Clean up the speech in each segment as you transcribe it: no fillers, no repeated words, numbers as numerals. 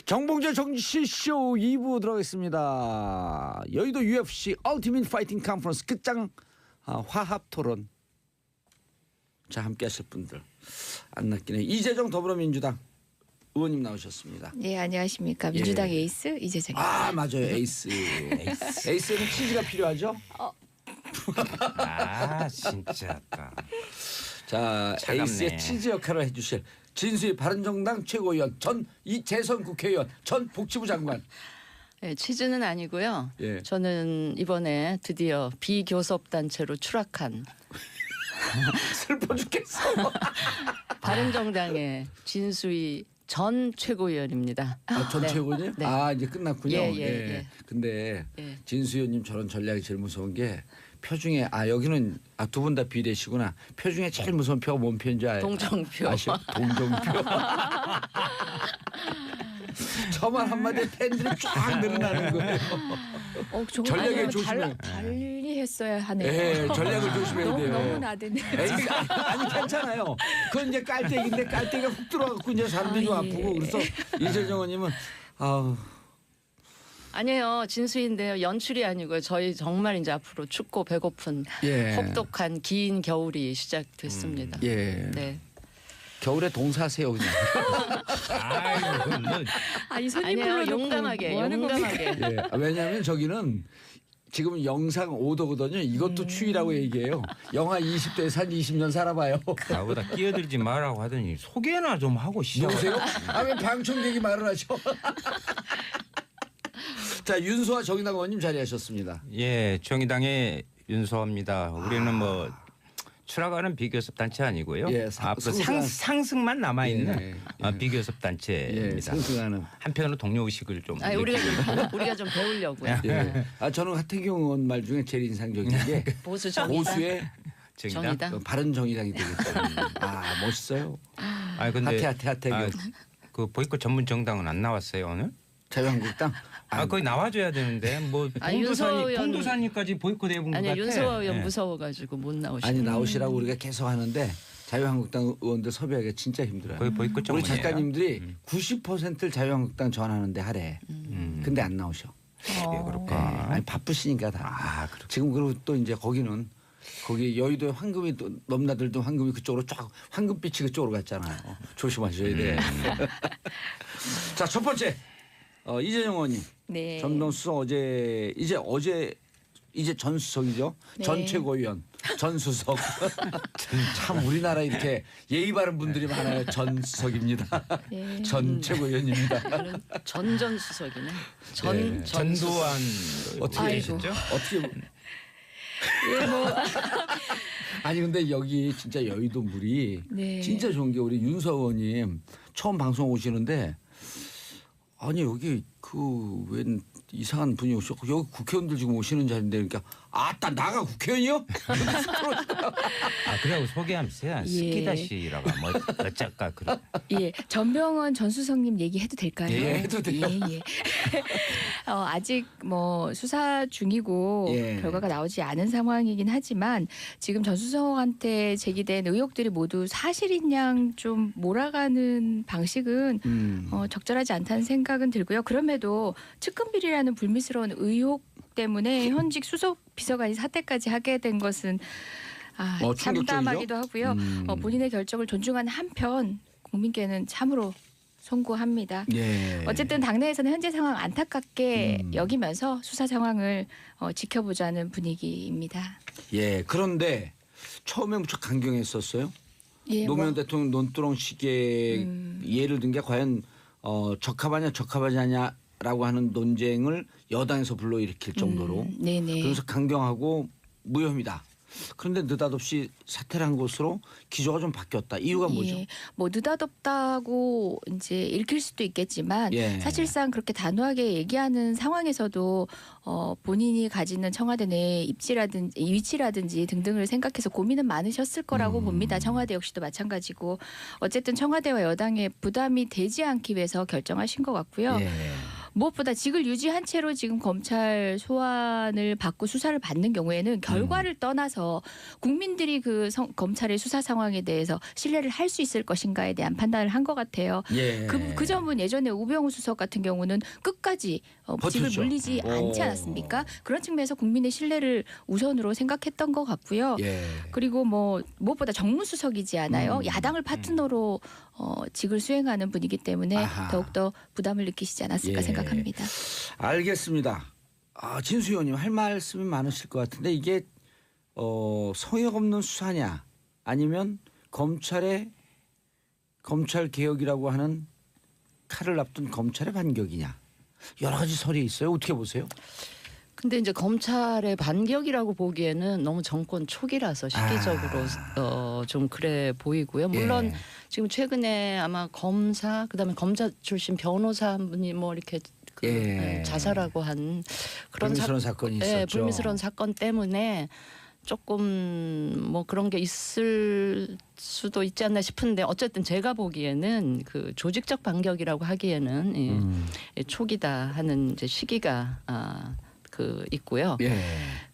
정봉재 정치쇼 2부 들어가겠습니다. 여의도 UFC 얼티밋 파이팅 컨퍼런스 끝장 화합 토론. 자, 함께 하실 분들 안 낚이네. 이재정 더불어민주당 의원님 나오셨습니다. 네, 안녕하십니까. 민주당 에이스 이재정입니다. 아, 맞아요. 에이스. 에이스는 치즈가 필요하죠? 아, 진짜. 자, 차갑네. 에이스의 치즈 역할을 해주실 진수희 바른정당 최고위원, 전 이재선 국회의원, 전 복지부 장관. 네, 취지는 아니고요. 예. 저는 이번에 드디어 비교섭 단체로 추락한 슬퍼 죽겠어. 바른정당의 진수희 전 최고위원입니다. 아, 전 네. 최고위원님? 네. 아, 이제 끝났군요. 예. 근데 예. 진수 의원님 저런 전략이 제일 무서운 게 표중에 여기는 두 분 다 비례시구나. 표중에 제일 무서운 표가 뭔 표인지 알아요? 동정표. 아시죠? 동정표. 저만 한마디에 팬들이 쫙 늘어나는 거예요. 전략에 조심해. 달리 했어야 하네요. 예, 전략을 조심해야 돼요. 너무 나대네요. 에이, 아니 괜찮아요. 그건 이제 깔때기인데 깔때기가 훅 들어가고 이제 사람들이 좀 아프고 그래서 이재정 의원님은 아니에요. 진수인데요. 연출이 아니고요. 저희 정말 이제 앞으로 춥고 배고픈 예. 혹독한 긴 겨울이 시작됐습니다. 예. 네. 겨울에 동사하세요 그냥. 아이고, 뭐. 이 손님 아니에요. 불러놓고 용감하게. 뭐 하는 겁니까? 용감하게. 예. 왜냐하면 저기는 지금 영상 5도거든요. 이것도 추위라고 얘기해요. 영하 20도에서 한 20년 살아봐요. 나보다 끼어들지 말라고 하더니 소개나 좀 하고 시작. 누구세요? 왜 방청객이 말을 하셔? 자, 윤소아 정의당 의원님 자리하셨습니다. 예, 정의당의 윤소입니다. 우리는 뭐 추락하는 비교섭 단체 아니고요. 예, 앞으로 상승한- 상승만 남아 있는 예, 예. 비교섭 예, 단체입니다. 상승하는. 한편으로 동료 의식을 좀. 우리가 좀 배우려고요. 예. 저는 하태경 의원 말 중에 제일 인상적인 게 보수 정의당. 보수의 정의당. 바른 정의당이 되겠죠. 멋있어요. 아, 근데 하태경. 그 보이콧 전문 정당은 안 나왔어요 오늘? 자유한국당. 거기 나와줘야 되는데 뭐 윤서 의원- 봉도사니까지 보이콧 해본 것 아니 같아. 윤소아 의원 예. 무서워가지고 못 나오시고. 아니 나오시라고 우리가 계속 하는데 자유한국당 의원들 섭외하기가 진짜 힘들어요. 거의 보이콧 우리 전문이에요. 작가님들이 90%를 자유한국당 전하는데 하래. 근데 안 나오셔. 예, 그렇구나. 아니 바쁘시니까 다. 지금 그리고 또 이제 거기는 거기 여의도에 황금이 또 넘나들던 황금이 그쪽으로 쫙 황금빛이 그쪽으로 갔잖아요. 조심하셔야 돼. 자, 첫 번째 이재정 의원님. 네. 전동수석 이제 전 수석이죠. 네. 전 최고위원, 전 수석. 참 우리나라 이렇게 예의 바른 분들이 많아요. 전 수석입니다. 네. 전 최고위원입니다. 전전 수석이네. 예. 전두환 어떻게 아이고. 되셨죠? 어떻게 예, 뭐. 아니 근데 여기 진짜 여의도 물이 네. 진짜 좋은 게 우리 윤서 의원님 처음 방송 오시는데 아니 여기 그 웬 이상한 분이 오셨고 여기 국회의원들 지금 오시는 자리인데 그러니까 아따 나가 국회의원이요? 그래고 소개하면서 스키다시라고 뭐 어쩌까 그런. 예, 전병헌 전 수석님 얘기해도 될까요? 예, 해도 돼요. 예. 아직 뭐 수사 중이고 예. 결과가 나오지 않은 상황이긴 하지만 지금 전 수석한테 제기된 의혹들이 모두 사실인 양 좀 몰아가는 방식은 적절하지 않다는 생각은 들고요. 그럼에도 측근비리라는 불미스러운 의혹 때문에 현직 수석 비서관이 사퇴까지 하게 된 것은 충격적이죠? 참담하기도 하고요. 본인의 결정을 존중하는 한편 국민께는 참으로 송구합니다. 예. 어쨌든 당내에서는 현재 상황 안타깝게 여기면서 수사 상황을 지켜보자는 분위기입니다. 예. 그런데 처음에 무척 강경했었어요. 예, 노무현 대통령 논두렁 시계 예를 든 게 과연 적합하지 않냐라고 하는 논쟁을 여당에서 불러일으킬 정도로 네네. 그래서 강경하고 무혐의다. 그런데 느닷없이 사퇴를 한 것으로 기조가 좀 바뀌었다. 이유가 뭐죠? 예, 뭐 느닷없다고 이제 읽힐 수도 있겠지만 예. 사실상 그렇게 단호하게 얘기하는 상황에서도 본인이 가지는 청와대 내 위치라든지 등등을 생각해서 고민은 많으셨을 거라고 봅니다. 청와대 역시도 마찬가지고 어쨌든 청와대와 여당의 부담이 되지 않기 위해서 결정하신 것 같고요. 예. 무엇보다 직을 유지한 채로 지금 검찰 소환을 받고 수사를 받는 경우에는 결과를 떠나서 국민들이 그 검찰의 수사 상황에 대해서 신뢰를 할 수 있을 것인가에 대한 판단을 한 것 같아요. 예. 그 점은 예전에 우병우 수석 같은 경우는 끝까지 직을 버텼죠. 물리지 않지 않았습니까? 그런 측면에서 국민의 신뢰를 우선으로 생각했던 것 같고요. 예. 그리고 뭐 무엇보다 정무수석이지 않아요. 야당을 파트너로 직을 수행하는 분이기 때문에 아하. 더욱더 부담을 느끼시지 않았을까 예. 생각합니다. 알겠습니다. 진수 의원님 할 말씀이 많으실 것 같은데 이게 성역 없는 수사냐 아니면 검찰 개혁이라고 하는 칼을 앞둔 검찰의 반격이냐 여러 가지 설이 있어요. 어떻게 보세요? 근데 이제 검찰의 반격이라고 보기에는 너무 정권 초기라서 시기적으로 좀 그래 보이고요. 물론 예. 지금 최근에 아마 검사 그다음에 검사 출신 변호사 한 분이 뭐 이렇게 예. 자살하고 한 그런 불미스러운 사건이 있었죠. 불미스러운 사건 때문에 조금 뭐 그런 게 있을 수도 있지 않나 싶은데 어쨌든 제가 보기에는 그 조직적 반격이라고 하기에는 초기다 하는 이제 시기가 있고요. 예.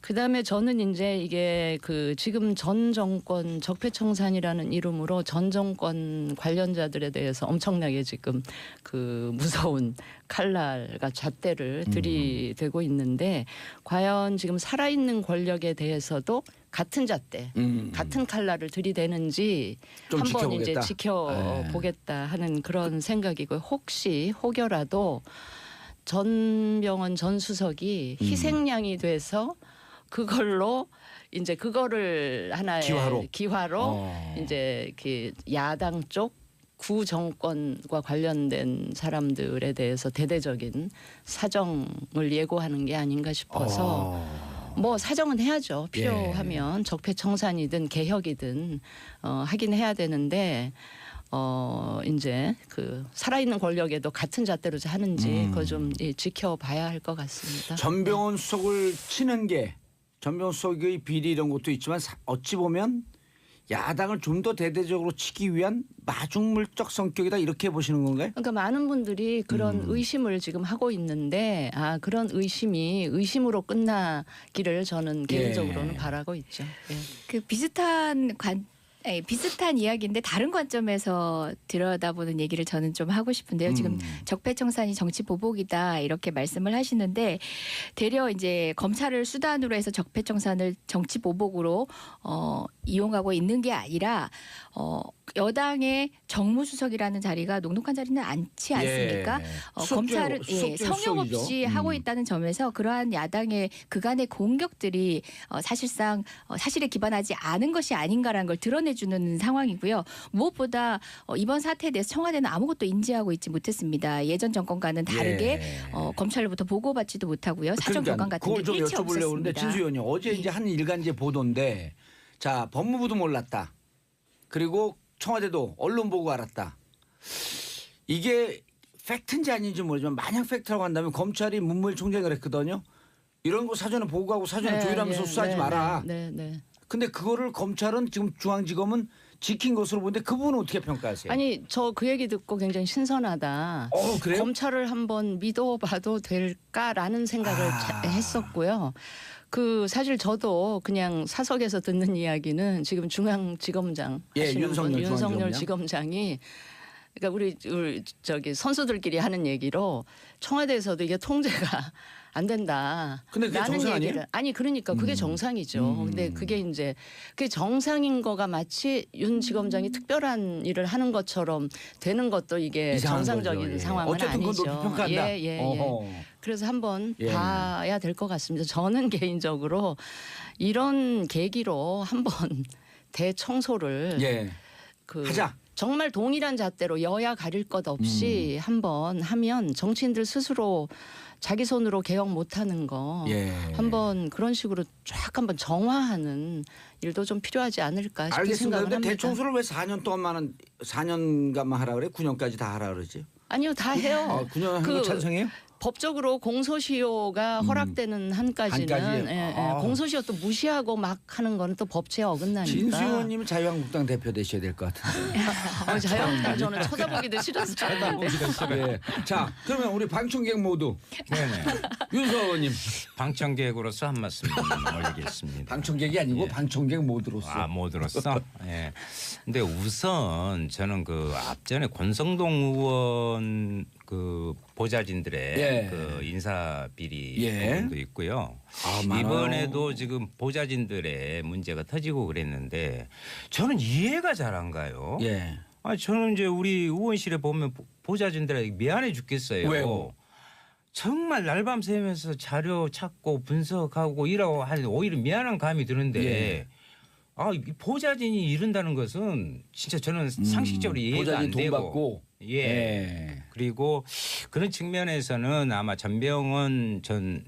그다음에 저는 이제 이게 그 지금 전 정권 적폐청산이라는 이름으로 전 정권 관련자들에 대해서 엄청나게 지금 그 무서운 칼날과 잣대를 들이대고 있는데 과연 지금 살아있는 권력에 대해서도 같은 잣대, 같은 칼날을 들이대는지 좀 한번 이제 지켜보겠다. 지켜보겠다 하는 그런 생각이고요. 혹여라도 전병헌 전 수석이 희생양이 돼서 그걸로 이제 그거를 하나의 기화로 이제 그 야당 쪽 구정권과 관련된 사람들에 대해서 대대적인 사정을 예고하는 게 아닌가 싶어서 뭐 사정은 해야죠. 필요하면 적폐청산이든 개혁이든 하긴 해야 되는데 이제 그 살아있는 권력에도 같은 잣대로 하는지 그거 좀 지켜봐야 할 것 같습니다. 전병헌 수석을 치는 게 전병헌 수석의 비리 이런 것도 있지만 어찌 보면 야당을 좀 더 대대적으로 치기 위한 마중물적 성격이다 이렇게 보시는 건가요? 그러니까 많은 분들이 그런 의심을 지금 하고 있는데 그런 의심이 의심으로 끝나기를 저는 개인적으로는 바라고 있죠. 예. 그 비슷한 이야기인데 다른 관점에서 들여다보는 얘기를 저는 좀 하고 싶은데요. 지금 적폐청산이 정치 보복이다 이렇게 말씀을 하시는데 되려 이제 검찰을 수단으로 해서 적폐청산을 정치 보복으로 이용하고 있는 게 아니라 여당의 정무수석이라는 자리가 녹록한 자리는 않지 않습니까? 검찰을 성역 없이 하고 있다는 점에서 그러한 야당의 그간의 공격들이 사실상 사실에 기반하지 않은 것이 아닌가라는 걸 드러내주는 상황이고요. 무엇보다 이번 사태에 대해서 청와대는 아무것도 인지하고 있지 못했습니다. 예전 정권과는 다르게 검찰로부터 보고받지도 못하고요. 사정 교관 같은 게 그걸 일치 좀 여쭤보려고 하는데 없었습니다. 진수 의원님 어제 이제 한 일간지 보도인데 자 법무부도 몰랐다. 그리고 청와대도 언론 보고 알았다. 이게 팩트인지 아닌지 모르지만 만약 팩트라고 한다면 검찰이 문무일 총장이 그랬거든요. 이런 거 사전에 보고하고 사전에 조율하면서 수사하지 마라. 네. 근데 그거를 검찰은 지금 중앙지검은 지킨 것으로 보는데 그 부분은 어떻게 평가하세요? 아니 저 그 얘기 듣고 굉장히 신선하다. 그래요? 검찰을 한번 믿어봐도 될까라는 생각을 했었고요. 사실 저도 그냥 사석에서 듣는 이야기는 지금 중앙지검장 하시는 윤석열 지검장이 그러니까 우리 저기 선수들끼리 하는 얘기로 청와대에서도 이게 통제가 안 된다. 근데 그게 정상 아니에요? 아니 그러니까 그게 정상이죠. 근데 그게 이제 그게 정상인 거가 마치 윤 지검장이 특별한 일을 하는 것처럼 되는 것도 이게 정상적인 거죠. 상황은 어쨌든 아니죠. 그건 높이 평가한다. 그래서 한번 봐야 될 것 같습니다. 저는 개인적으로 이런 계기로 한번 대청소를 하자. 정말 동일한 잣대로 여야 가릴 것 없이 한번 하면 정치인들 스스로 자기 손으로 개혁 못하는 거 한번 그런 식으로 쫙 한번 정화하는 일도 좀 필요하지 않을까 싶은 알겠습니다. 생각을 근데 합니다. 대청소를 왜 4년 동안만 4년간만 하라 그래? 9년까지 다 하라 그러지? 아니요, 다 해요. 9년 하는 거 찬성해요? 법적으로 공소시효가 허락되는 한까지는 한까지? 아. 공소시효 또 무시하고 막 하는 거는 또 법치에 어긋나니까. 진수 의원님은 자유한국당 대표 되셔야 될 것 같은데. 자유한국당 저는 쳐다보기도 싫었어요. 예. 자, 그러면 우리 방청객 모두 네네. 윤서 의원님. 방청객으로서 한 말씀 올리겠습니다. 방청객이 아니고 예. 방청객 모두로서. 아, 모두로서. 예. 근데 우선 저는 그 앞전에 권성동 의원 그 보좌진들의 예. 그 인사 비리 예. 부분도 있고요. 아, 많아요. 이번에도 지금 보좌진들의 문제가 터지고 그랬는데 저는 이해가 잘 안 가요. 예. 아, 저는 이제 우리 의원실에 보면 보좌진들에게 미안해 죽겠어요. 왜요? 정말 날밤 새면서 자료 찾고 분석하고 일하고 하는데 오히려 미안한 감이 드는데 예. 아, 이 보좌진이 이른다는 것은 진짜 저는 상식적으로 이해가 안 보좌진 돈 되고 받고. 예. 예. 그리고 그런 측면에서는 아마 전병헌 전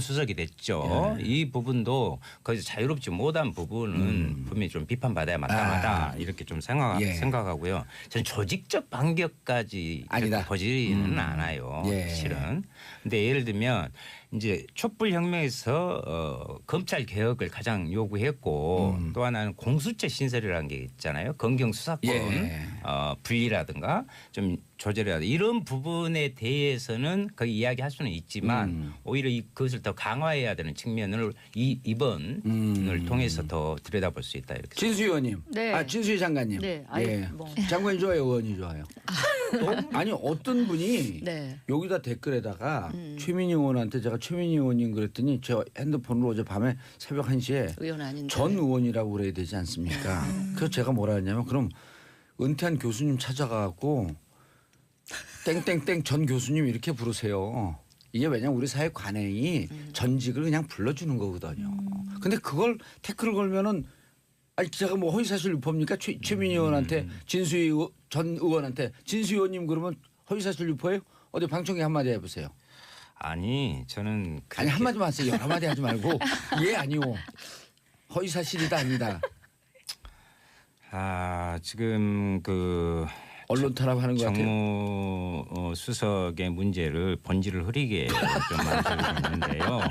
수석이 됐죠. 예. 이 부분도 거기서 자유롭지 못한 부분은 분명히 좀 비판받아야 마땅하다 이렇게 좀 예. 생각하고요. 저는 조직적 반격까지 아니다. 보지는 않아요. 예. 실은. 근데 예를 들면 이제 촛불혁명에서 검찰 개혁을 가장 요구했고 또 하나는 공수처 신설이라는 게 있잖아요. 검경 수사권 예. 분리라든가 좀 조절해야 돼. 이런 부분에 대해서는 거기 이야기할 수는 있지만 오히려 그것을 더 강화해야 되는 측면을 이번을 통해서 더 들여다볼 수 있다 이렇게. 진수 의원님. 네. 아, 진수희 장관님. 네. 아니, 예. 뭐. 장관이 좋아요, 의원이 좋아요. 아니 어떤 분이 네. 여기다 댓글에다가 최민희 의원한테 제가 최민희 의원님 그랬더니 제 핸드폰으로 어젯밤에 새벽 1시에 의원 아닌데. 전 의원이라고 그래야 되지 않습니까? 그래서 제가 뭐라 했냐면 그럼 은퇴한 교수님 찾아가고 땡땡땡 전 교수님 이렇게 부르세요. 이게 왜냐면 우리 사회 관행이 전직을 그냥 불러주는 거거든요. 근데 그걸 태클을 걸면은 아니 제가 뭐 허위사실 유포입니까? 최민희 의원한테 진수희 전 의원한테 진수희 의원님 그러면 허위사실 유포예요? 어디 방청객 한마디 해보세요. 아니 저는 아니 한마디만 하세요. 여러 마디 하지 말고 예 아니요. 허위사실이다 아니다. 아 지금 그 언론 탄압하는 것 같아요. 정무 수석의 문제를 본질을 흐리게 좀 만들고 있는데요.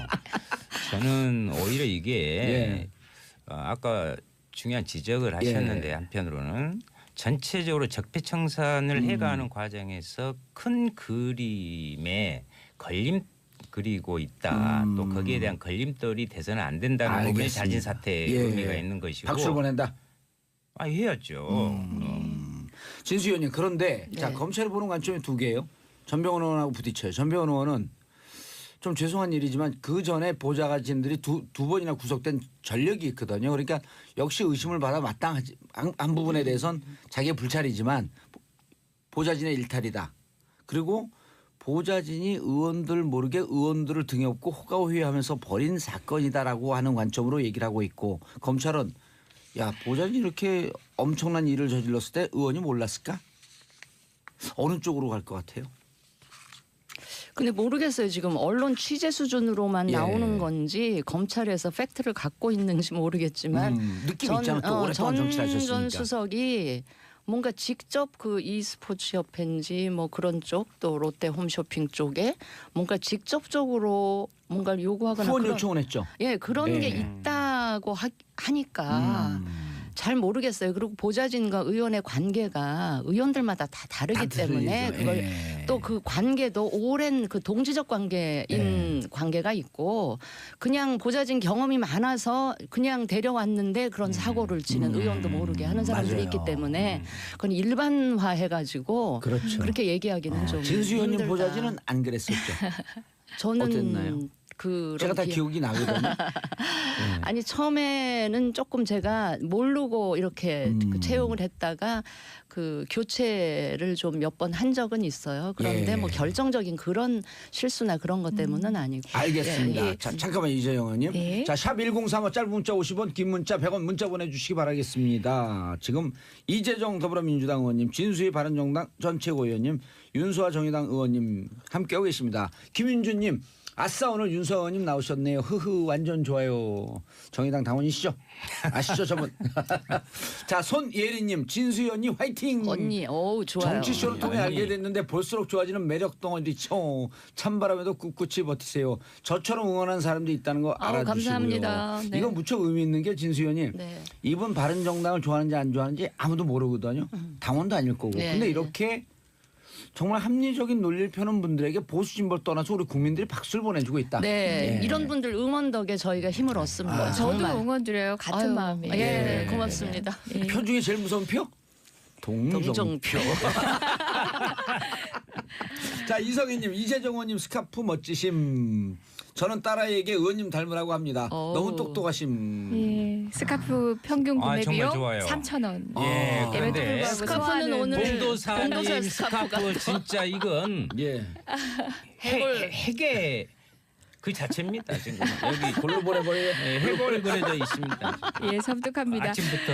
저는 오히려 이게 예. 아까 중요한 지적을 하셨는데 예. 한편으로는 전체적으로 적폐청산을 해가는 과정에서 큰 그림에 걸림 그리고 있다. 또 거기에 대한 걸림돌이 돼서는 안 된다는 부분에 알겠습니다. 자진 사퇴의 예. 의미가 있는 것이고. 박수를 보낸다. 아 해야죠. 진수 의원님 그런데 네. 자 검찰이 보는 관점이 두 개예요. 전병헌 의원하고 부딪혀요. 전병헌 의원은 좀 죄송한 일이지만 그 전에 보좌관진들이 두 번이나 구속된 전력이 있거든요. 그러니까 역시 의심을 받아 마땅하지 한 부분에 대해서는 자기의 불찰이지만 보좌진의 일탈이다. 그리고 보좌진이 의원들 모르게 의원들을 등에 업고 호가호위하면서 벌인 사건이다라고 하는 관점으로 얘기를 하고 있고 검찰은 야 보좌진이 이렇게 엄청난 일을 저질렀을 때 의원이 몰랐을까? 어느 쪽으로 갈 것 같아요? 근데 모르겠어요. 지금 언론 취재 수준으로만 예. 나오는 건지 검찰에서 팩트를 갖고 있는지 모르겠지만 느낌 있잖아. 또 오랫동안 정치를 하셨으니까. 전 수석이 뭔가 직접 그 e스포츠 협회인지 뭐 그런 쪽 또 롯데 홈쇼핑 쪽에 뭔가 직접적으로 뭔가를 요구하거나 후원 그런 요청을 했죠. 예 그런 네. 게 있다고 하니까 잘 모르겠어요. 그리고 보좌진과 의원의 관계가 의원들마다 다 다르기 때문에 틀리죠. 그걸 예. 또 그 관계도 오랜 그 동지적 관계인 관계가 있고 그냥 보좌진 경험이 많아서 그냥 데려왔는데 그런 사고를 치는 의원도 모르게 하는 사람들이 맞아요. 있기 때문에 그건 일반화해가지고 그렇죠. 그렇게 얘기하기는 좀 진수 의원님 힘들다. 보좌진은 안 그랬었죠. 저는 어땠나요? 그런 제가 다 기억- 기억이 나거든요. 아니 처음에는 조금 제가 모르고 이렇게 그 채용을 했다가 그 교체를 좀 몇 번 한 적은 있어요. 그런데 예. 뭐 결정적인 그런 실수나 그런 것 때문은 아니고. 알겠습니다. 예. 자, 잠깐만 이재영 의원님. 네. 자, 샵 1035 짧은 문자 50원, 긴 문자 100원 문자 보내주시기 바라겠습니다. 지금 이재정 더불어민주당 의원님, 진수희 바른정당 전 최고위원님, 윤수아 정의당 의원님 함께하고 계십니다. 김윤주님. 아싸 오늘 윤수아 의원님 나오셨네요. 흐흐 완전 좋아요. 정의당 당원이시죠? 아시죠 저분. 자 손예리님 진수 의원님 화이팅. 파이팅. 언니, 어우 좋아요. 정치쇼를 통해 언니. 알게 됐는데 볼수록 좋아지는 매력 덩어리 청 찬바람에도 꿋꿋이 버티세요. 저처럼 응원하는 사람도 있다는 거 아우, 알아주시고요. 감사합니다. 네. 이거 무척 의미 있는 게 진수연이 네. 이분 바른정당을 좋아하는지 안 좋아하는지 아무도 모르거든요. 당원도 아닐 거고. 네. 근데 이렇게 정말 합리적인 논리를 펴는 분들에게 보수 진보를 떠나서 우리 국민들이 박수를 보내주고 있다. 네, 예. 이런 분들 응원 덕에 저희가 힘을 얻습니다. 저도 정말. 응원 드려요. 같은 아유, 마음이에요. 예, 예. 고맙습니다. 예. 표 중에 제일 무서운 표? 동정표. 자, 이성희님, 이재정 의원님 스카프 멋지심. 저는 딸아이에게 의원님 닮으라고 합니다. 오. 너무 똑똑하심. 예, 스카프 평균 아, 구매 정말 비용 좋아요. 3,000원. 예, 아. 에베도 그런데 불구하고 스카프는 소화하는 오늘 봉도사님 봉도사 스카프가 스카프 진짜 이건 예. 핵의 그 자체입니다. 지금 여기 골로 보내버려요. 해골이 그려져 있습니다. 예, 섬뜩합니다. 아침부터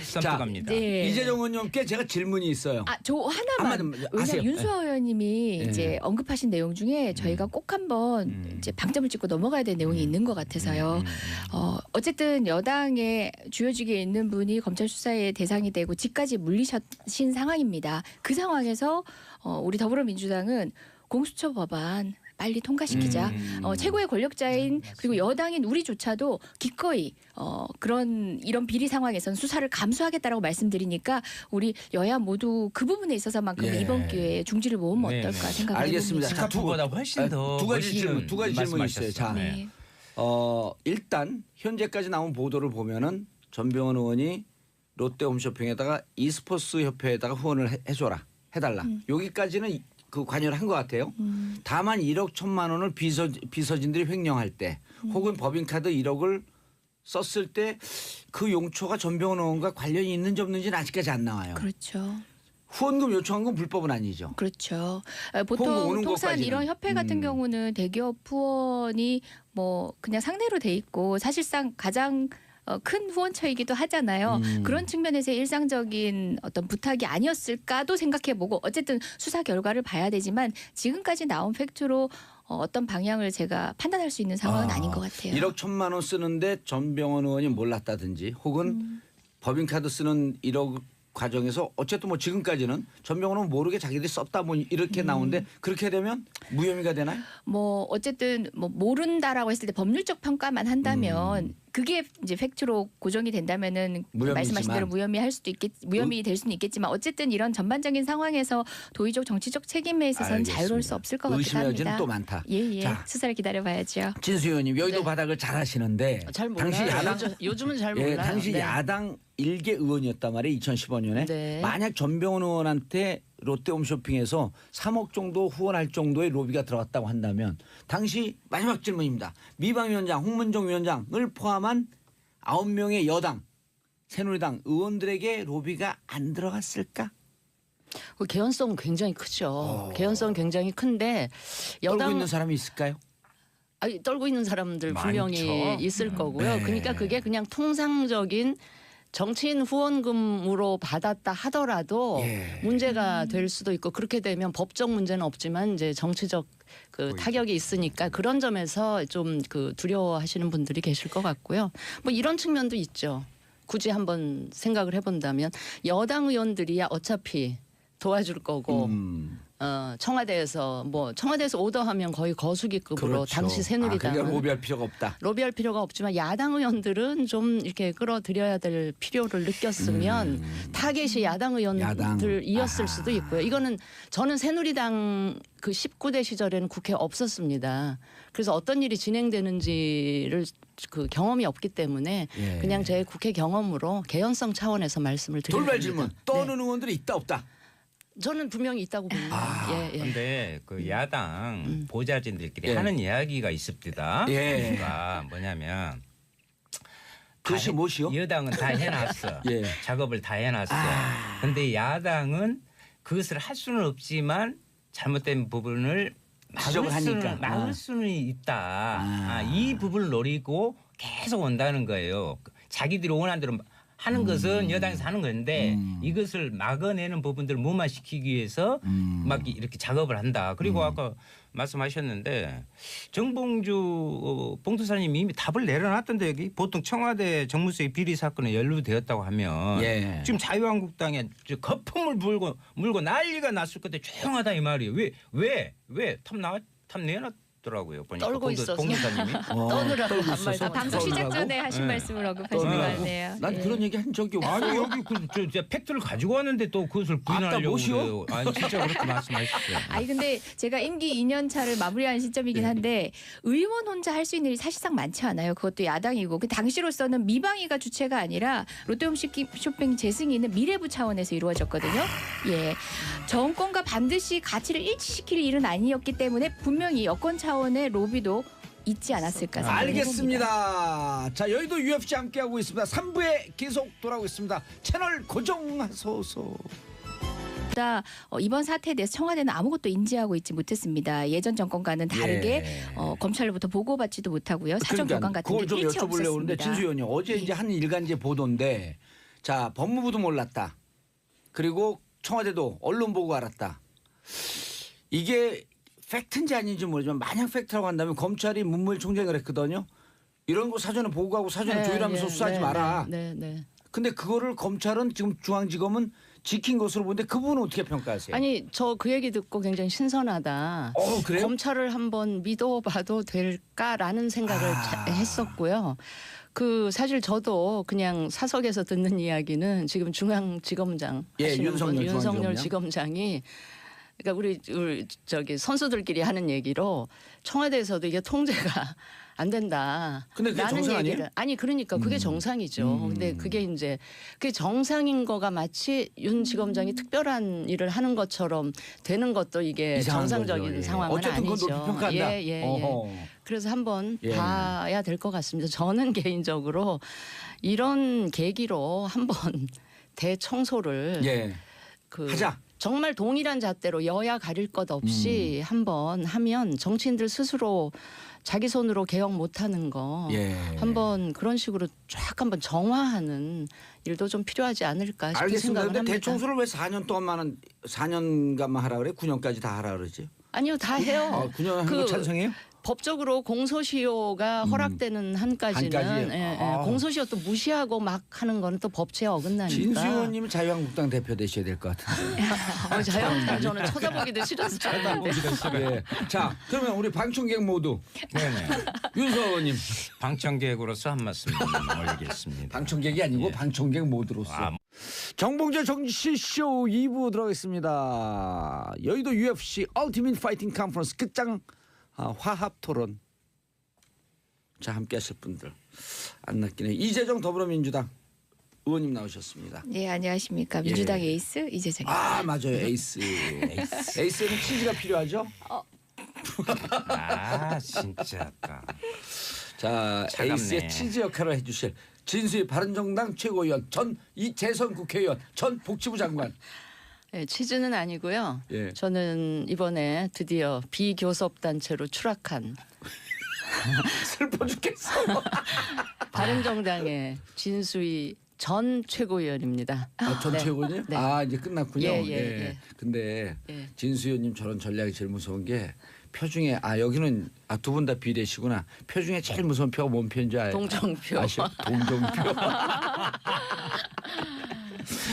섬뜩합니다. 네. 이재정 의원님께 제가 질문이 있어요. 저 하나만. 한마디 왜냐 하세요. 윤수아 의원님이 예. 이제 언급하신 내용 중에 저희가 꼭 한번 이제 방점을 찍고 넘어가야 될 내용이 있는 것 같아서요. 어쨌든 여당의 주요직에 있는 분이 검찰 수사의 대상이 되고 직까지 물리신 상황입니다. 그 상황에서 우리 더불어민주당은 공수처 법안 빨리 통과시키자. 최고의 권력자인 그리고 여당인 우리조차도 기꺼이 이런 비리 상황에선 수사를 감수하겠다라고 말씀드리니까 우리 여야 모두 그 부분에 있어서만큼 예. 이번 기회에 중지를 모으면 네, 어떨까 네. 생각을 알겠습니다. 해봅니다. 스카프보다 훨씬 더 두 가지 멋있는 질문, 두 가지 질문이 말씀하셨어요. 있어요. 자, 네. 일단 현재까지 나온 보도를 보면은 전병헌 의원이 롯데 홈쇼핑에다가 e스포츠 협회에다가 후원을 해줘라, 해달라. 여기까지는 그 관여를 한 것 같아요. 다만 1억 1천만 원을 비서진들이 횡령할 때 혹은 법인카드 1억을 썼을 때 그 용처가 전병헌 의원과 관련이 있는지 없는지는 아직까지 안 나와요. 그렇죠. 후원금 요청한 건 불법은 아니죠. 그렇죠. 후원금 보통 오는 통상 것까지는. 이런 협회 같은 경우는 대기업 후원이 뭐 그냥 상대로 돼 있고 사실상 가장 큰 후원처이기도 하잖아요. 그런 측면에서 일상적인 어떤 부탁이 아니었을까도 생각해보고 어쨌든 수사 결과를 봐야 되지만 지금까지 나온 팩트로 어떤 방향을 제가 판단할 수 있는 상황은 아닌 것 같아요. 1억 1천만 원 쓰는데 전병헌 의원이 몰랐다든지 혹은 법인카드 쓰는 1억 과정에서 어쨌든 뭐 지금까지는 전병헌은 모르게 자기들이 썼다 뭐 이렇게 나오는데 그렇게 되면 무혐의가 되나요? 뭐 어쨌든 뭐 모른다라고 했을 때 법률적 평가만 한다면 그게 이제 팩트로 고정이 된다면은 무혐의지만. 말씀하신 대로 무혐의 될 수는 있겠지만 어쨌든 이런 전반적인 상황에서 도의적 정치적 책임에 있어서는 자유로울 수 없을 것 같기도 의심의 여지는 합니다. 또 많다. 예. 자, 수사를 기다려봐야죠. 진수 의원님 여의도 네. 바닥을 잘 하시는데 잘 몰라요. 당시 야당 요즘은 잘 몰라요. 당시 네. 야당 1개 의원이었단 말이에요. 2015년에 네. 만약 전병헌 의원한테 롯데홈쇼핑에서 3억 정도 후원할 정도의 로비가 들어갔다고 한다면 당시 마지막 질문입니다. 미방위원장 홍문종 위원장을 포함한 9명의 여당 새누리당 의원들에게 로비가 안 들어갔을까? 그 개연성은 굉장히 크죠. 개연성 굉장히 큰데 떨고 여당 있는 사람이 있을까요? 떨고 있는 사람들 분명히 많죠. 있을 거고요. 네. 그러니까 그게 그냥 통상적인 정치인 후원금으로 받았다 하더라도 예. 문제가 될 수도 있고 그렇게 되면 법적 문제는 없지만 이제 정치적 그 타격이 있으니까 그런 점에서 좀 그 두려워하시는 분들이 계실 것 같고요. 뭐 이런 측면도 있죠. 굳이 한번 생각을 해본다면 여당 의원들이야 어차피 도와줄 거고 청와대에서 오더하면 거의 거수기급으로 당시 새누리당은 그러니까 로비할 필요가 없다. 로비할 필요가 없지만 야당 의원들은 좀 이렇게 끌어들여야 될 필요를 느꼈으면 타겟이 야당 의원들이었을 아하. 수도 있고요. 이거는 저는 새누리당 그 19대 시절에는 국회에 없었습니다. 그래서 어떤 일이 진행되는지를 그 경험이 없기 때문에 예. 그냥 제 국회 경험으로 개연성 차원에서 말씀을 드립니다. 돌발 질문. 네. 떠오르는 의원들이 있다 없다. 저는 분명히 있다고 봅니다. 예, 예. 그런데 그 야당 보좌진들끼리 예. 하는 이야기가 있습니다. 예. 그러니까 뭐냐면 그것이 무엇이요? 여당은 다 해놨어. 예. 작업을 다 해놨어. 그런데 야당은 그것을 할 수는 없지만 잘못된 부분을 지적을 하니까. 막을 수는 있다. 이 부분을 노리고 계속 온다는 거예요. 자기들이 원하는 대로 하는 것은 여당에서 하는 건데 이것을 막아내는 부분들을 무마시키기 위해서 막 이렇게 작업을 한다. 그리고 아까 말씀하셨는데 정봉주 봉도사님이 이미 답을 내려놨던데 여기 보통 청와대 정무수의 비리 사건에 연루되었다고 하면 예. 지금 자유한국당에 거품을 물고 난리가 났을 건데 조용하다 이 말이에요. 왜 탑 내놨더라고요. 보니까 떨고 있어서. 봉도사님이. 떠느라고 떨고 반말 있어서. 방송 시작 떠느라고? 전에 하신 네. 말씀을 언급하신 것 떠느라고? 같네요. 난 예. 그런 얘기 한 적이 없어. 아니 여기 저 팩트를 가지고 왔는데 또 그것을 부인하려고 뭐시오? 그래요. 아니 진짜 그렇게 말씀하셨어요. 아니 근데 제가 임기 2년 차를 마무리하는 시점이긴 한데 의원 혼자 할 수 있는 일이 사실상 많지 않아요. 그것도 야당이고 그 당시로서는 미방위가 주체가 아니라 롯데홈쇼핑 재승인은 미래부 차원에서 이루어졌거든요. 예, 정권과 반드시 가치를 일치시킬 일은 아니었기 때문에 분명히 여권 차원의 로비도 있지 않았을까 생각합니다. 알겠습니다. 자, 여의도 UFC 함께하고 있습니다. 3부에 계속 돌아오겠습니다. 채널 고정하소서. 이번 사태에 대해서 청와대는 아무것도 인지하고 있지 못했습니다. 예전 정권과는 다르게 예. 검찰로부터 보고받지도 못하고요. 사전 교관 같은 게 그걸 좀 일치 여쭤보려고 하는데 없었습니다. 진수 의원님 어제 이제 한 일간지 보도인데 자 법무부도 몰랐다. 그리고 청와대도 언론 보고 알았다. 이게 팩트인지 아닌지 모르지만 만약 팩트라고 한다면 검찰이 문무일 총장을 했거든요. 이런 거 사전에 보고하고 사전에 조율하면서 수사하지 마라. 네. 근데 그거를 검찰은 지금 중앙지검은 지킨 것으로 보는데 그 부분은 어떻게 평가하세요? 아니 저 그 얘기 듣고 굉장히 신선하다. 그래요? 검찰을 한번 믿어봐도 될까라는 생각을 했었고요. 그 사실 저도 그냥 사석에서 듣는 이야기는 지금 중앙지검장 예, 하시는 윤석열 분, 윤석열 중앙지검장. 지검장이 그러니까 우리 저기 선수들끼리 하는 얘기로 청와대에서도 이게 통제가 안 된다. 근데 그게 라는 정상 얘기를 아니에요? 아니 그러니까 그게 정상이죠. 근데 그게 이제 그게 정상인 거가 마치 윤 지검장이 특별한 일을 하는 것처럼 되는 것도 이게 이상한 정상적인 거죠. 예. 상황은 어쨌든 그건 아니죠. 높이 평가한다. 예. 어허. 그래서 한번 예. 봐야 될 것 같습니다. 저는 개인적으로 이런 계기로 한번 대청소를 예. 그 하자. 정말 동일한 잣대로 여야 가릴 것 없이 한번 하면 정치인들 스스로 자기 손으로 개혁 못하는 거 예. 한번 그런 식으로 쫙 한번 정화하는 일도 좀 필요하지 않을까 싶은 알겠습니다. 생각을 근데 합니다. 대청소를 왜 4년 동안만은 4년간만 하라 그래? 9년까지 다 하라 그러지? 아니요 다 해요. 9년 하는 거 찬성해요? 법적으로 공소시효가 허락되는 한까지는 한까지? 아. 공소시효 또 무시하고 막 하는 거는 또 법제에 어긋나니까. 진수 의원님은 자유한국당 대표 되셔야 될 것 같은데. 자유한국당 저는 쳐다보기도 싫어서 예. 자, 그러면 우리 방청객 모두 네네. 윤서 의원님 방청객으로서 한 말씀 올리겠습니다. 방청객이 아니고 예. 방청객 모두로서 아, 정봉재 정치쇼 2부 들어가겠습니다. 여의도 UFC 얼티밋 파이팅 컨퍼런스 끝장 화합 토론. 자, 함께 하실 분들 안 낚이네. 이재정 더불어민주당 의원님 나오셨습니다. 네, 안녕하십니까. 민주당 에이스 이재정입니다. 아, 맞아요. 에이스. 에이스는 치즈가 필요하죠? 아 진짜. 자, 차갑네. 에이스의 치즈 역할을 해주실 진수희 바른정당 최고위원 전 이재선 국회의원 전 복지부 장관. 네, 치즈는 아니고요. 예. 저는 이번에 드디어 비교섭 단체로 추락한 슬퍼 죽겠어. 바른정당의 진수희 전 최고위원입니다. 전 네. 최고위원님? 네. 아, 이제 끝났군요. 예. 근데 예. 진수 의원님 저런 전략이 제일 무서운 게 표중에 여기는 두 분 다 비례시구나. 표중에 제일 무서운 표가 뭔 표인 줄 동정표. 아시죠? 동정표.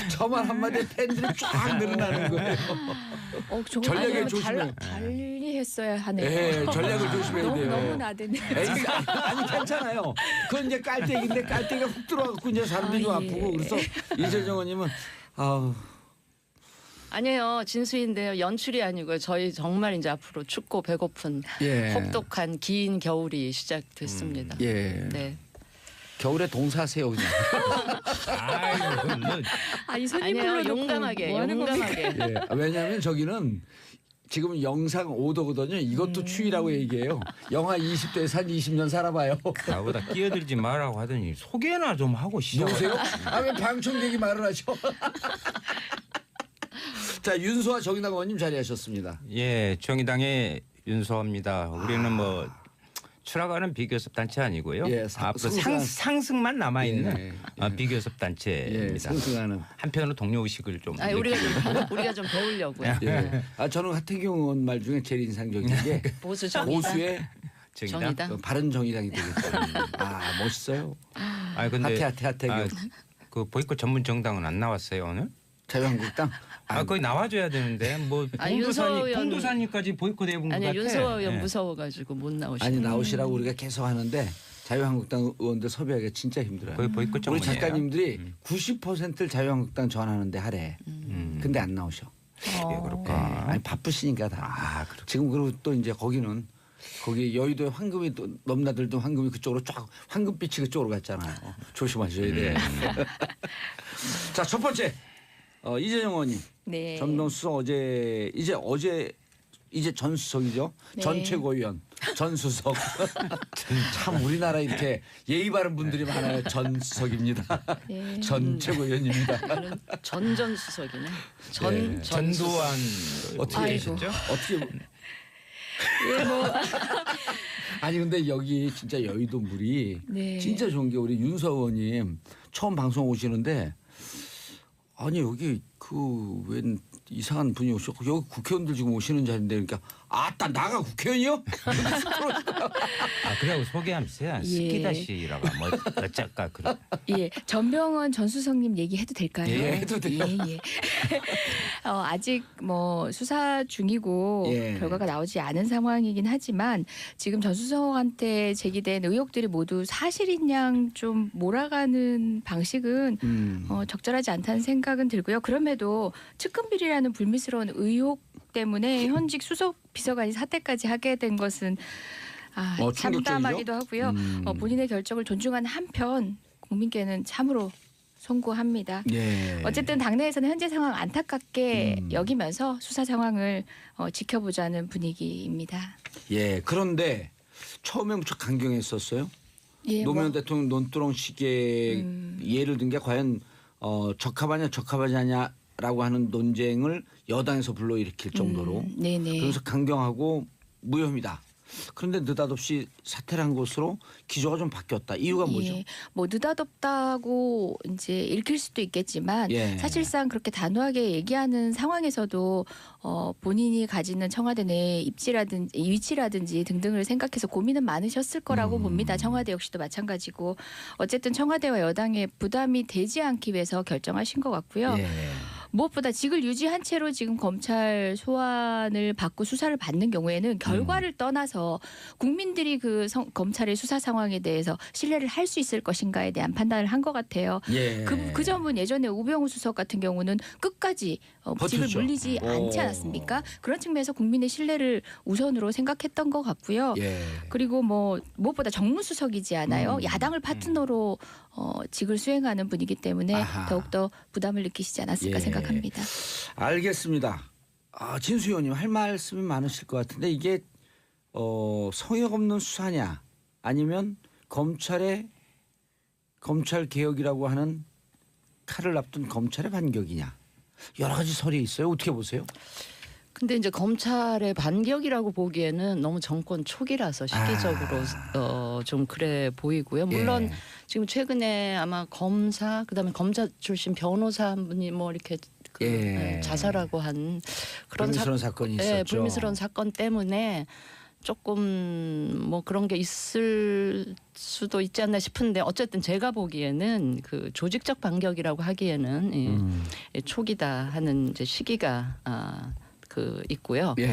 저만 한마디에 팬들이 쫙 늘어나는 거예요. 전략에 조심해. 달리 했어야 하네요. 예, 전략을 조심해야 돼요. 너무 나대네. 에이스, 아니 괜찮아요. 그건 이제 깔때기인데 깔때기가 훅 들어가고 이제 사람들이 좀 예. 아프고 그래서 이재정 의원님은 아우. 아니에요. 진수인데요. 연출이 아니고요. 저희 정말 이제 앞으로 춥고 배고픈 예. 혹독한 긴 겨울이 시작됐습니다. 예. 네. 겨울에 동사하세요 그냥. 아유, 뭐 아니 손님 아니에요. 불러놓고 용감하게 뭐 하는 겁니까? 용감하게. 예. 왜냐하면 저기는 지금 영상 5도거든요. 이것도 추위라고 얘기해요. 영하 20도에서 한 20년 살아봐요. 나보다 끼어들지 말라고 하더니 소개나 좀 하고 시작. 누구세요? 왜 방청객이 말을 하죠? 자, 윤소아 정의당 의원님 자리하셨습니다. 예, 정의당의 윤소입니다. 우리는 뭐 추락하는 비교섭 단체 아니고요. 예, 앞으로 성장- 상승만 남아 있는 예, 비교섭 단체입니다. 예, 상승하는. 한편으로 동료 의식을 좀 아니, 우리가 좀 배우려고요. 예. 저는 하태경 의원 말 중에 제일 인상적인 게 보수 정의당. 보수의 정의당. 바른 정의당이 되겠죠. 아 멋있어요. 아 근데 하태경. 그 보이콧 전문 정당은 안 나왔어요 오늘? 자유한국당. 거의 나와줘야 되는데 뭐 윤석열 의원- 봉도사니까지 보이콧 해본 것 아니 같아. 윤석열 의원 예. 무서워가지고 못 나오시고. 아니 나오시라고 우리가 계속 하는데 자유한국당 의원들 섭외하기가 진짜 힘들어요. 거의 보이콧 우리 전문이에요. 작가님들이 90%를 자유한국당 전하는데 하래. 근데 안 나오셔. 왜 그럴까? 아니 바쁘시니까 다. 지금 그리고 또 이제 거기 여의도에 황금이 또 넘나들던 황금이 그쪽으로 쫙 황금빛이 그쪽으로 갔잖아요. 조심하셔야 돼. 자, 첫 번째 이재정 의원님. 네. 전동 수석 이제 전 수석이죠. 네. 전 최고위원, 전 수석. 참 우리나라 이렇게 예의 바른 분들이 많아요. 전 수석입니다. 네. 전 최고위원입니다. 전수석이네. 네. 전두환 어떻게 아이고. 되셨죠? 어떻게 예, 뭐 아니 근데 여기 진짜 여의도 물이 네. 진짜 좋은 게 우리 윤서 의원님 처음 방송 오시는데 아니 여기 그 웬 이상한 분이 오셨고 여기 국회의원들 지금 오시는 자리인데 그러니까 아따 나가 국회의원이요? 그래고 소개하면서 스키다시라고 뭐 어쩔까 그래. 예, 전병헌 전 수석님 얘기해도 될까요? 예, 해도 돼요. 예. 아직 뭐 수사 중이고 예. 결과가 나오지 않은 상황이긴 하지만 지금 전 수석한테 제기된 의혹들이 모두 사실인 양 좀 몰아가는 방식은 적절하지 않다는 생각은 들고요. 그럼에도 측근비리라는 불미스러운 의혹 때문에 현직 수석 비서관이 사퇴까지 하게 된 것은 충격적이죠? 참담하기도 하고요. 본인의 결정을 존중하는 한편 국민께는 참으로 송구합니다. 예. 어쨌든 당내에서는 현재 상황 안타깝게 여기면서 수사 상황을 지켜보자는 분위기입니다. 예. 그런데 처음에 무척 강경했었어요. 예, 노무현 대통령 논두렁식의 예를 든 게 과연 적합하지 않냐라고 하는 논쟁을 여당에서 불러일으킬 정도로 네네. 그래서 강경하고 무혐의다. 그런데 느닷없이 사퇴를 한 것으로 기조가 좀 바뀌었다. 이유가 뭐죠? 예, 뭐 느닷없다고 이제 읽힐 수도 있겠지만 예. 사실상 그렇게 단호하게 얘기하는 상황에서도 본인이 가지는 청와대 내 위치라든지 등등을 생각해서 고민은 많으셨을 거라고 봅니다. 청와대 역시도 마찬가지고 어쨌든 청와대와 여당의 부담이 되지 않기 위해서 결정하신 것 같고요. 예. 무엇보다 직을 유지한 채로 지금 검찰 소환을 받고 수사를 받는 경우에는 결과를 떠나서 국민들이 그 검찰의 수사 상황에 대해서 신뢰를 할 수 있을 것인가에 대한 판단을 한 것 같아요. 예. 그 점은 예전에 우병우 수석 같은 경우는 끝까지 직을 버텼죠. 물리지 않지 않았습니까? 그런 측면에서 국민의 신뢰를 우선으로 생각했던 것 같고요. 예. 그리고 뭐 무엇보다 정무수석이지 않아요. 야당을 파트너로 직을 수행하는 분이기 때문에 아하. 더욱더 부담을 느끼시지 않았을까 예. 생각합니다. 알겠습니다. 진수 의원님 할 말씀이 많으실 것 같은데 이게 성역 없는 수사냐 아니면 검찰 개혁이라고 하는 칼을 앞둔 검찰의 반격이냐 여러 가지 설이 있어요. 어떻게 보세요? 근데 이제 검찰의 반격이라고 보기에는 너무 정권 초기라서 시기적으로 좀 그래 보이고요. 물론 예. 지금 최근에 아마 검사 그다음에 검사 출신 변호사 한 분이 뭐 이렇게 예. 자살하고 한 그런 불미스러운 사건이 있었죠. 불미스러운 사건 때문에 조금 뭐 그런 게 있을 수도 있지 않나 싶은데 어쨌든 제가 보기에는 그 조직적 반격이라고 하기에는 초기다 하는 이제 시기가 있고요. 예.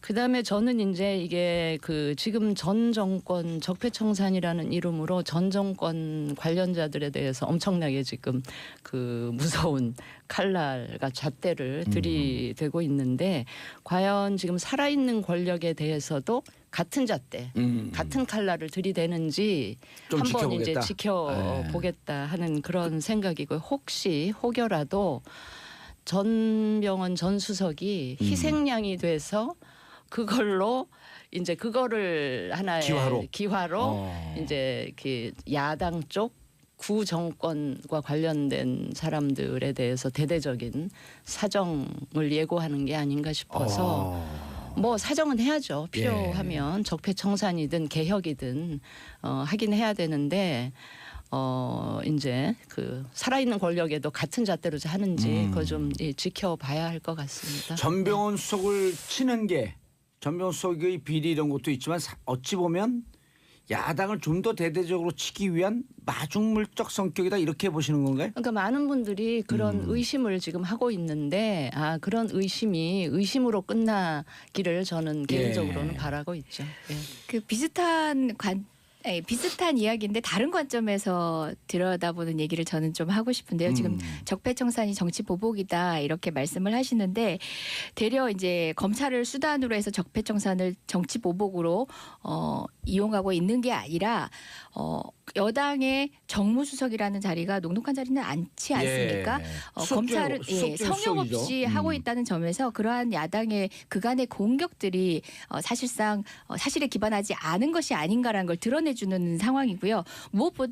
그다음에 저는 이제 이게 그 지금 전 정권 적폐청산이라는 이름으로 전 정권 관련자들에 대해서 엄청나게 지금 그 무서운 칼날과 잣대를 들이대고 있는데 과연 지금 살아있는 권력에 대해서도 같은 잣대, 같은 칼날을 들이대는지 좀 한번 지켜보겠다. 이제 지켜보겠다 하는 그런 생각이고요. 혹여라도 전병헌 전 수석이 희생양이 돼서 그걸로 이제 그거를 하나의 기화로 이제 그 야당 쪽 구정권과 관련된 사람들에 대해서 대대적인 사정을 예고하는 게 아닌가 싶어서 뭐 사정은 해야죠. 예. 필요하면 적폐청산이든 개혁이든 하긴 해야 되는데 이제 그 살아있는 권력에도 같은 잣대로 하는지 그거 좀 지켜봐야 할 것 같습니다. 전병헌 수석을 치는 게 전병헌 수석의 비리 이런 것도 있지만 어찌 보면 야당을 좀 더 대대적으로 치기 위한 마중물적 성격이다 이렇게 보시는 건가요? 그러니까 많은 분들이 그런 의심을 지금 하고 있는데 그런 의심이 의심으로 끝나기를 저는 개인적으로는 바라고 있죠. 예. 그 비슷한 이야기인데 다른 관점에서 들여다보는 얘기를 저는 좀 하고 싶은데요. 지금 적폐청산이 정치 보복이다 이렇게 말씀을 하시는데 되려 이제 검찰을 수단으로 해서 적폐청산을 정치 보복으로 이용하고 있는 게 아니라 여당의 정무수석이라는 자리가 녹록한 자리는 않지 않습니까? 검찰을 성역 없이 하고 있다는 점에서 그러한 야당의 그간의 공격들이 사실상 사실에 기반하지 않은 것이 아닌가라는 걸 드러내주는 상황이고요. 무엇보다